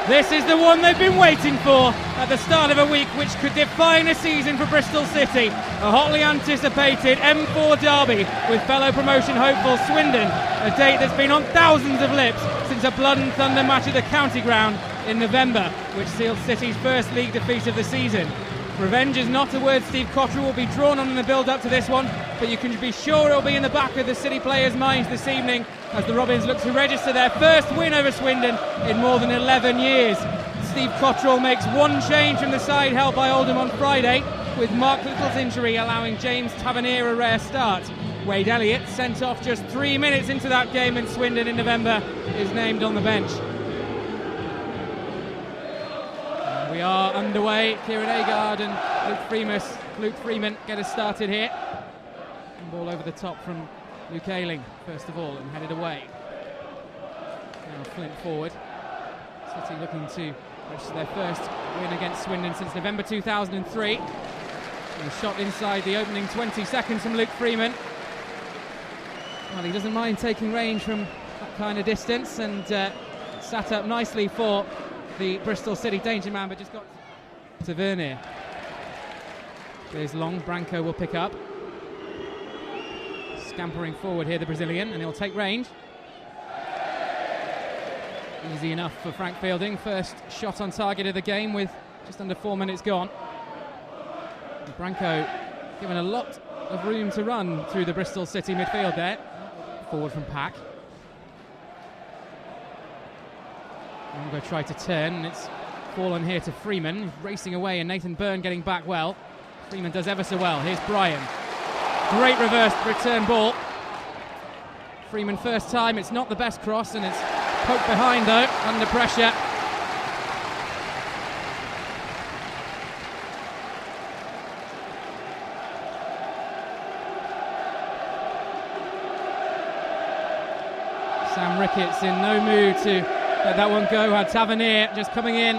This is the one they've been waiting for at the start of a week which could define a season for Bristol City. A hotly anticipated M4 derby with fellow promotion hopeful Swindon, a date that's been on thousands of lips since a blood and thunder match at the county ground in November, which sealed City's first league defeat of the season. Revenge is not a word Steve Cotterill will be drawn on in the build-up to this one, but you can be sure it'll be in the back of the City players' minds this evening as the Robins look to register their first win over Swindon in more than 11 years. Steve Cotterill makes one change from the side held by Oldham on Friday, with Mark Little's injury allowing James Tavernier a rare start. Wade Elliott, sent off just 3 minutes into that game in Swindon in November, is named on the bench. We are underway. Kieran Agard and Luke Freeman get us started here. And ball over the top from Luke Ayling, first of all, and headed away. Now Flint forward. City looking to register their first win against Swindon since November 2003. And a shot inside the opening 20 seconds from Luke Freeman. Well, he doesn't mind taking range from that kind of distance, and sat up nicely for the Bristol City danger man, but just got to Vernier. There's long, Branco will pick up. Scampering forward here, the Brazilian, and he'll take range. Easy enough for Frank Fielding. First shot on target of the game with just under 4 minutes gone. And Branco given a lot of room to run through the Bristol City midfield there. Forward from Pack. Longo tried to turn, and it's fallen here to Freeman, racing away, and Nathan Byrne getting back well. Freeman does ever so well. Here's Bryan. Great reverse return ball. Freeman first time, it's not the best cross, and it's poked behind though, under pressure. Sam Ricketts in no mood to let that one go. Had Tavernier just coming in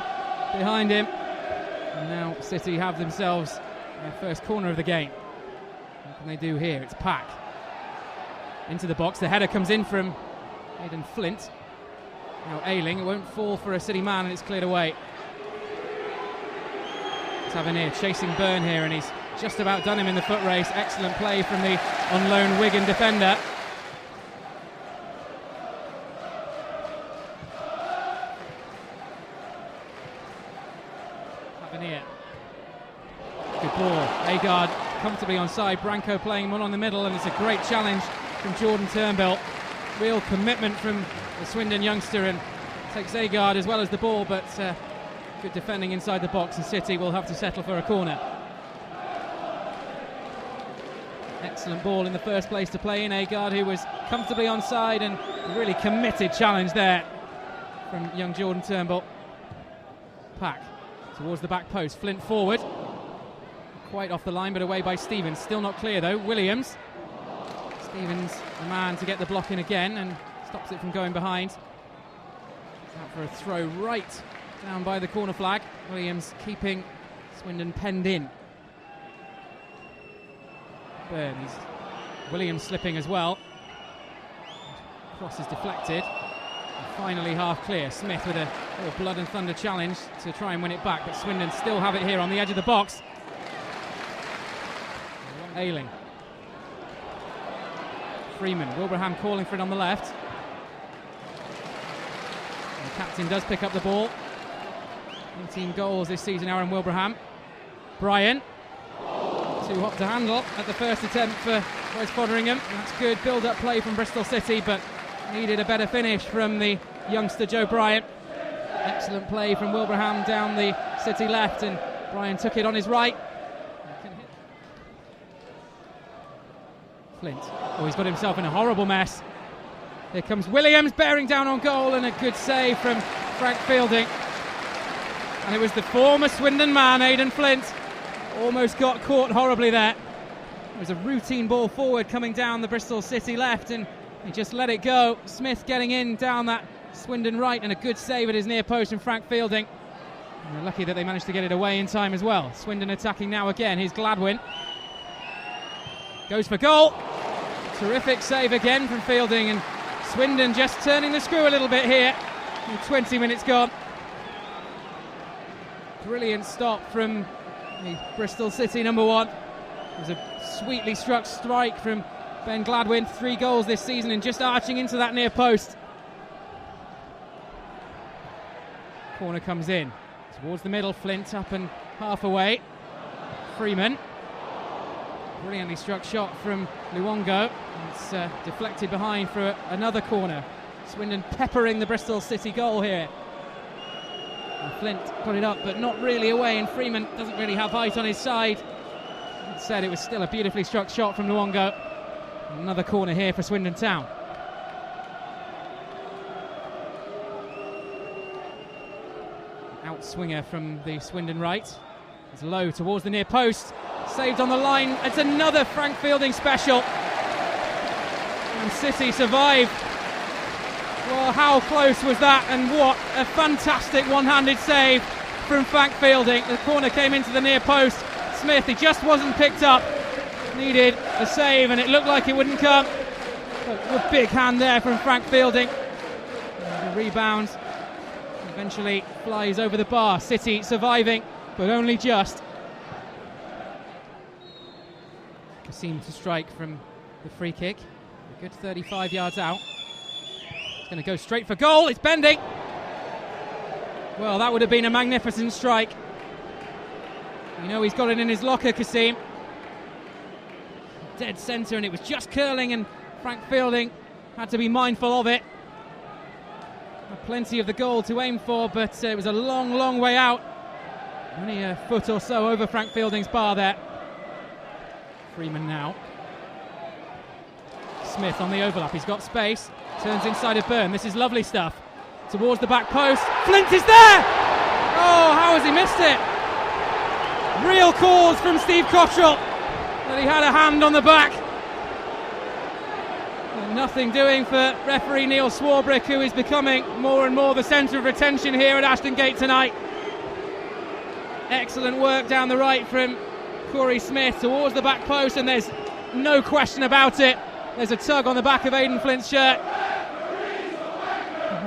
behind him, and now City have themselves their first corner of the game. What can they do here? It's Pack into the box. The header comes in from Aidan Flint. Now Ayling, it won't fall for a City man, and it's cleared away. Tavernier chasing Byrne here, and he's just about done him in the foot race. Excellent play from the on loan Wigan defender. Good ball. Agard comfortably onside. Branco playing one on the middle, and it's a great challenge from Jordan Turnbull. Real commitment from the Swindon youngster, and takes Agard as well as the ball, but good defending inside the box, and City will have to settle for a corner. Excellent ball in the first place to play in. Agard, who was comfortably onside, and a really committed challenge there from young Jordan Turnbull. Pack towards the back post. Flint forward. Quite off the line, but away by Stevens. Still not clear though. Williams. Stevens, the man to get the block in again, and stops it from going behind. Out for a throw right down by the corner flag. Williams keeping Swindon penned in. Burns. Williams slipping as well. Cross is deflected. And finally half clear. Smith with a little blood and thunder challenge to try and win it back, but Swindon still have it here on the edge of the box. Ayling. Freeman. Wilbraham calling for it on the left. And the captain does pick up the ball. 18 goals this season, Aaron Wilbraham. Bryan. Too hot to handle at the first attempt for Wes Fotheringham. That's good build-up play from Bristol City, but needed a better finish from the youngster Joe Bryan. Excellent play from Wilbraham down the City left, and Bryan took it on his right. Flint. Oh, he's got himself in a horrible mess. Here comes Williams bearing down on goal, and a good save from Frank Fielding. And it was the former Swindon man, Aidan Flint. Almost got caught horribly there. It was a routine ball forward coming down the Bristol City left, and he just let it go. Smith getting in down that Swindon right, and a good save at his near post from Frank Fielding. And they're lucky that they managed to get it away in time as well. Swindon attacking now again. Here's Gladwin. Goes for goal. Terrific save again from Fielding, and Swindon just turning the screw a little bit here. 20 minutes gone. Brilliant stop from the Bristol City number one. It was a sweetly struck strike from Ben Gladwin. 3 goals this season and just arching into that near post. Corner comes in towards the middle. Flint up and half away. Freeman. Brilliantly struck shot from Luongo. It's deflected behind for another corner. Swindon peppering the Bristol City goal here. And Flint got it up, but not really away, and Freeman doesn't really have height on his side. That said, it was still a beautifully struck shot from Luongo. Another corner here for Swindon Town. Outswinger from the Swindon right. It's low towards the near post. Saved on the line. It's another Frank Fielding special. And City survive. Well, how close was that? And what a fantastic one-handed save from Frank Fielding. The corner came into the near post. Smith, he just wasn't picked up. Needed a save and it looked like it wouldn't come. But a big hand there from Frank Fielding. And the rebound eventually flies over the bar. City surviving, but only just. Kasim to strike from the free kick. A good 35 yards out. It's going to go straight for goal. It's bending. Well, that would have been a magnificent strike. You know he's got it in his locker, Kasim. Dead centre, and it was just curling, and Frank Fielding had to be mindful of it. Had plenty of the goal to aim for, but it was a long, long way out. Only a foot or so over Frank Fielding's bar there. Freeman now. Smith on the overlap. He's got space. Turns inside of Byrne. This is lovely stuff. Towards the back post. Flint is there! Oh, how has he missed it? Real cause from Steve Cottrell that he had a hand on the back. And nothing doing for referee Neil Swarbrick, who is becoming more and more the centre of attention here at Ashton Gate tonight. Excellent work down the right from Corey Smith towards the back post, and there's no question about it. There's a tug on the back of Aidan Flint's shirt.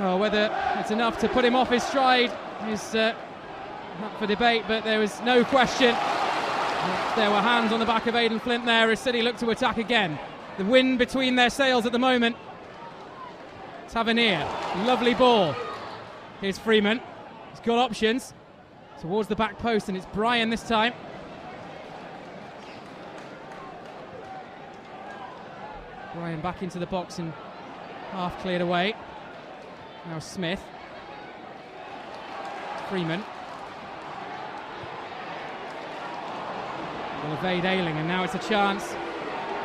Oh, whether it's enough to put him off his stride is up for debate, but there was no question. There were hands on the back of Aidan Flint there as City look to attack again. The wind between their sails at the moment. Tavernier, lovely ball. Here's Freeman. He's got options towards the back post, and it's Bryan this time. Bryan back into the box and half cleared away. Now Smith. Freeman. Will evade Ayling, and now it's a chance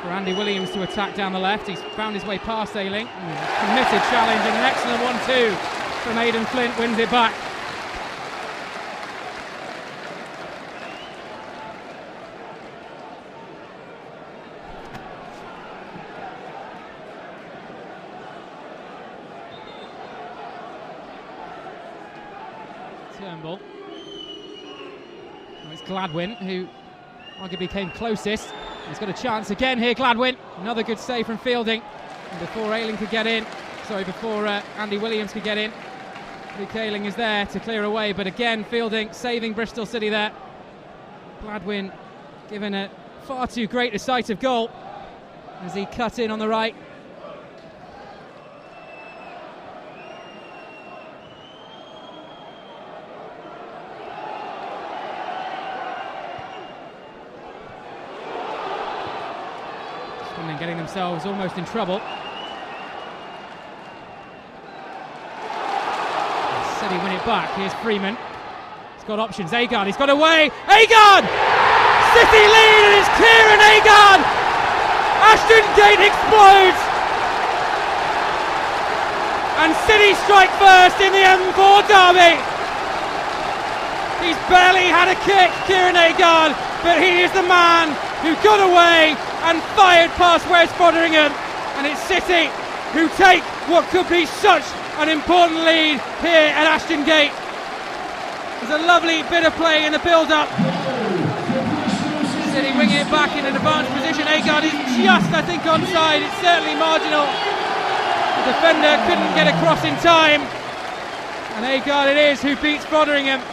for Andy Williams to attack down the left. He's found his way past Ayling. Committed challenge and an excellent 1-2 from Aidan Flint, wins it back. Turnbull. Well, it's Gladwin who arguably came closest. He's got a chance again here, Gladwin. Another good save from Fielding. And before Ayling could get in, before Andy Williams could get in, Luke Ayling is there to clear away, but again Fielding saving Bristol City there. Gladwin given a far too great a sight of goal as he cut in on the right. Swindon getting themselves almost in trouble. City win it back. Here's Freeman. He's got options. Agard, he's got away. Agard! City lead, and it's Kieran Agard! Ashton Gate explodes! And City strike first in the M4 derby. He's barely had a kick, Kieran Agard, but he is the man who got away and fired past Wes Foderingham, and it's City who take what could be such an important lead here at Ashton Gate. There's a lovely bit of play in the build-up. City wing it back in an advanced position. Agard is just, I think, onside. It's certainly marginal. The defender couldn't get across in time, and Agard it is who beats Foderingham.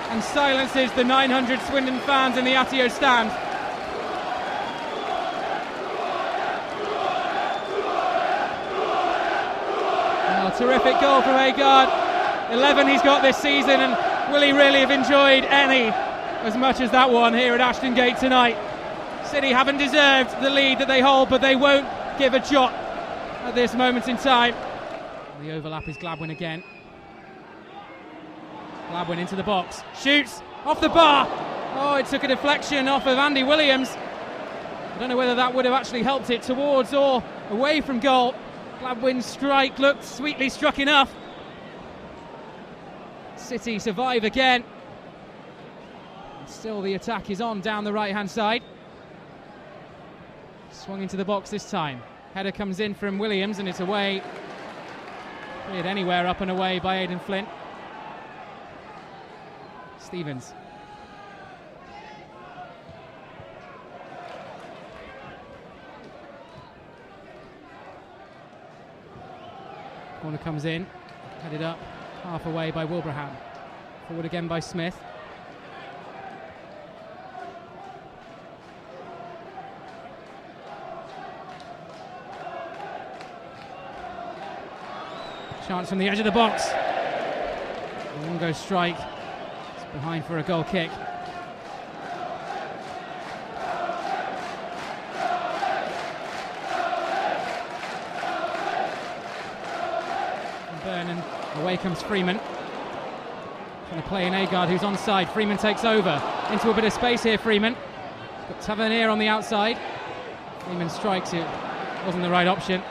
and silences the 900 Swindon fans in the Attio stand. Oh, terrific goal from Agard. 11 he's got this season, and will he really have enjoyed any as much as that one here at Ashton Gate tonight? City haven't deserved the lead that they hold, but they won't give a jot at this moment in time. The overlap is Gladwin again. Gladwin into the box, shoots off the bar. Oh, it took a deflection off of Andy Williams. I don't know whether that would have actually helped it towards or away from goal. Gladwin's strike looked sweetly struck enough. City survive again. Still the attack is on down the right hand side. Swung into the box this time. Header comes in from Williams and it's away. Cleared anywhere up and away by Aidan Flint. Stevens. Corner comes in, headed up half away by Wilbraham. Forward again by Smith. Chance from the edge of the box. Longo strike. It's behind for a goal kick. Vernon, away comes Freeman. Trying to play in Agard, who's onside. Freeman takes over. Into a bit of space here, Freeman. Got Tavernier on the outside. Freeman strikes it. Wasn't the right option.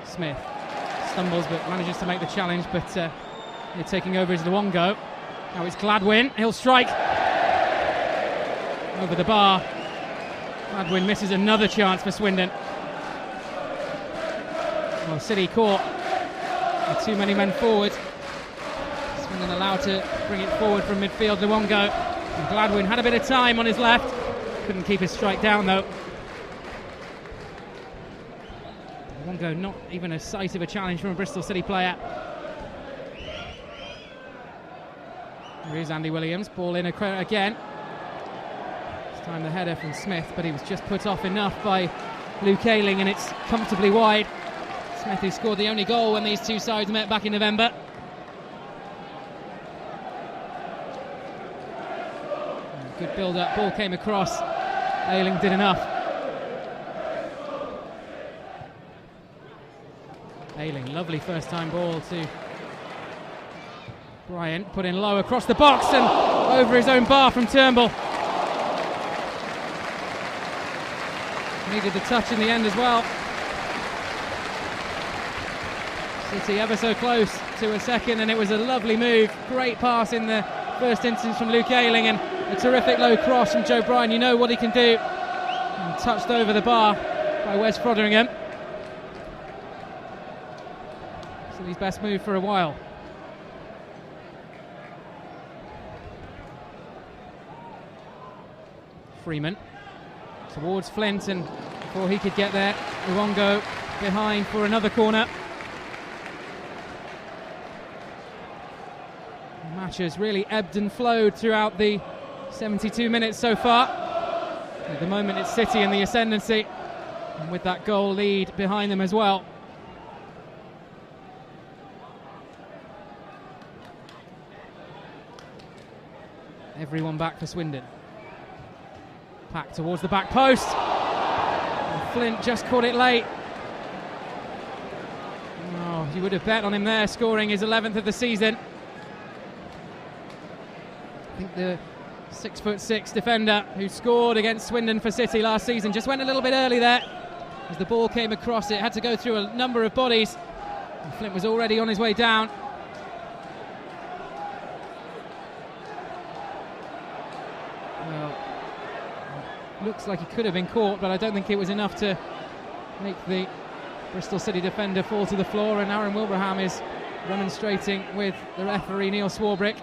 Smith stumbles but manages to make the challenge, but taking over is Luongo. Now it's Gladwin, he'll strike over the bar. Gladwin misses another chance for Swindon. Well, City caught with too many men forward. Swindon allowed to bring it forward from midfield. Luongo, and Gladwin had a bit of time on his left, couldn't keep his strike down though. Luongo, not even a sight of a challenge from a Bristol City player. Here's Andy Williams, ball in again. This time the header from Smith, but he was just put off enough by Luke Ayling, and it's comfortably wide. Smith, who scored the only goal when these two sides met back in November. Good build-up, ball came across. Ayling did enough. Ayling, lovely first time ball to Bryant, put in low across the box and over his own bar from Turnbull. Needed the touch in the end as well. City ever so close to a second, and it was a lovely move. Great pass in the first instance from Luke Ayling and a terrific low cross from Joe Bryan. You know what he can do. And touched over the bar by Wes Frotheringham. His best move for a while. Freeman towards Flint, and before he could get there, Luongo behind for another corner. The match has really ebbed and flowed throughout the 72 minutes so far. At the moment it's City in the ascendancy, and with that goal lead behind them as well. Everyone back for Swindon. Pack towards the back post. And Flint just caught it late. Oh, you would have bet on him there, scoring his 11th of the season. I think the 6'6" defender who scored against Swindon for City last season just went a little bit early there. As the ball came across, it had to go through a number of bodies. And Flint was already on his way down. Looks like he could have been caught, but I don't think it was enough to make the Bristol City defender fall to the floor, and Aaron Wilbraham is remonstrating with the referee Neil Swarbrick.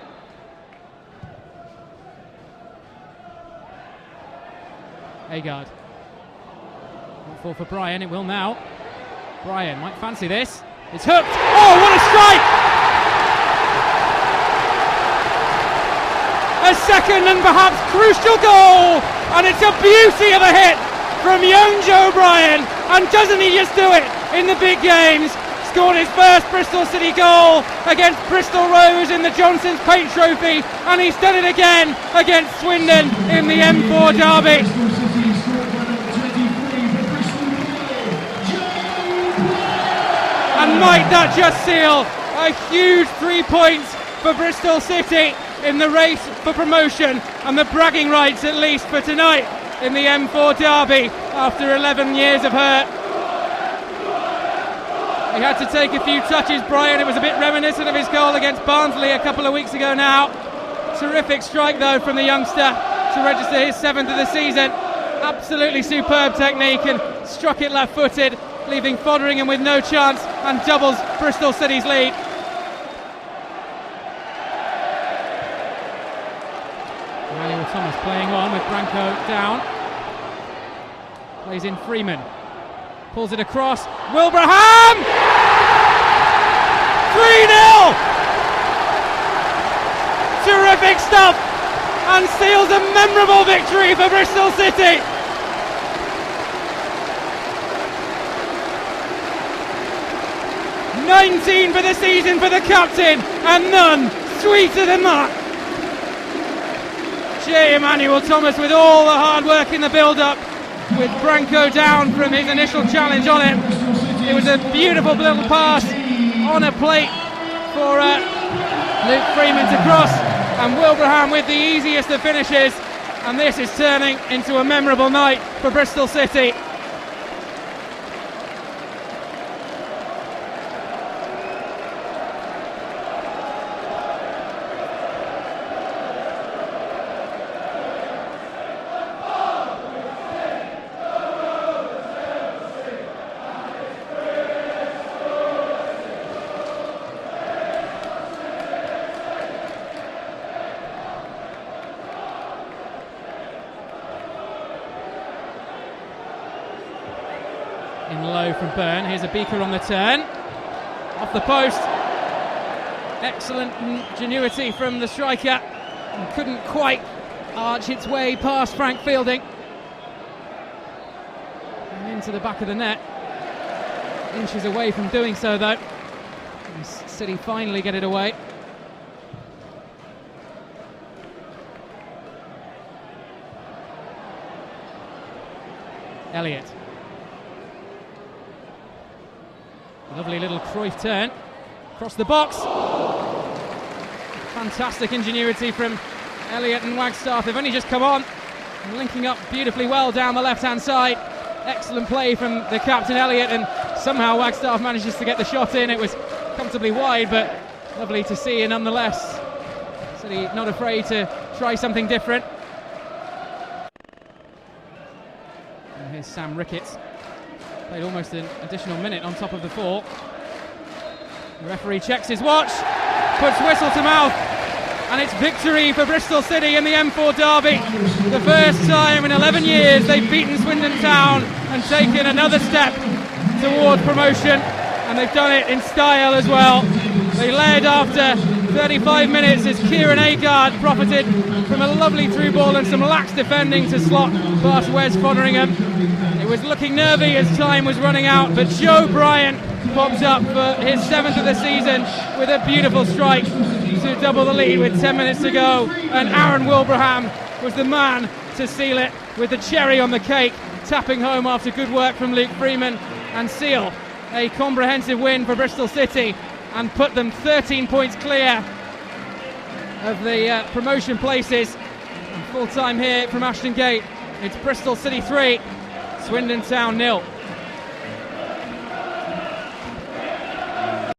Agard. Won't fall for Bryan, it will now. Bryan might fancy this. It's hooked. Oh, what a strike! A second and perhaps crucial goal, and it's a beauty of a hit from young Joe Bryan. And doesn't he just do it in the big games? Scored his first Bristol City goal against Bristol Rovers in the Johnson's Paint Trophy, and he's done it again against Swindon in the M4 derby. And might that just seal a huge 3 points for Bristol City in the race for promotion, and the bragging rights at least for tonight in the M4 derby after 11 years of hurt. He had to take a few touches, Bryan. It was a bit reminiscent of his goal against Barnsley a couple of weeks ago now. Terrific strike though from the youngster to register his 7th of the season. Absolutely superb technique, and struck it left-footed, leaving Fotheringham with no chance, and doubles Bristol City's lead. Emmanuel Thomas playing on with Branko down. Plays in Freeman. Pulls it across. Wilbraham! 3-0! Terrific stuff! And seals a memorable victory for Bristol City. "19 for the season for the captain, and none sweeter than that." J. Emmanuel Thomas with all the hard work in the build-up, with Branko down from his initial challenge on him. It was a beautiful little pass on a plate for Luke Freeman to cross, and Wilbraham with the easiest of finishes, and this is turning into a memorable night for Bristol City. In low from Byrne. Here's a Beaker on the turn. Off the post. Excellent ingenuity from the striker. And couldn't quite arch its way past Frank Fielding. And into the back of the net. Inches away from doing so though. And City finally get it away. Elliott. Lovely little Cruyff turn across the box. Fantastic ingenuity from Elliott and Wagstaff. They've only just come on, linking up beautifully well down the left-hand side. Excellent play from the captain Elliott, and somehow Wagstaff manages to get the shot in. It was comfortably wide, but lovely to see nonetheless. City not afraid to try something different. And here's Sam Ricketts. Played almost an additional minute on top of the 4. The referee checks his watch, puts whistle to mouth, and it's victory for Bristol City in the M4 derby. The first time in 11 years they've beaten Swindon Town and taken another step towards promotion, and they've done it in style as well. They led after 35 minutes as Kieran Agard profited from a lovely through ball and some lax defending to slot past Wes Fotheringham. It was looking nervy as time was running out, but Joe Bryan popped up for his 7th of the season with a beautiful strike to double the lead with 10 minutes to go, and Aaron Wilbraham was the man to seal it with the cherry on the cake, tapping home after good work from Luke Freeman, and seal a comprehensive win for Bristol City and put them 13 points clear of the promotion places. And full time here from Ashton Gate, it's Bristol City 3, Swindon Town 0.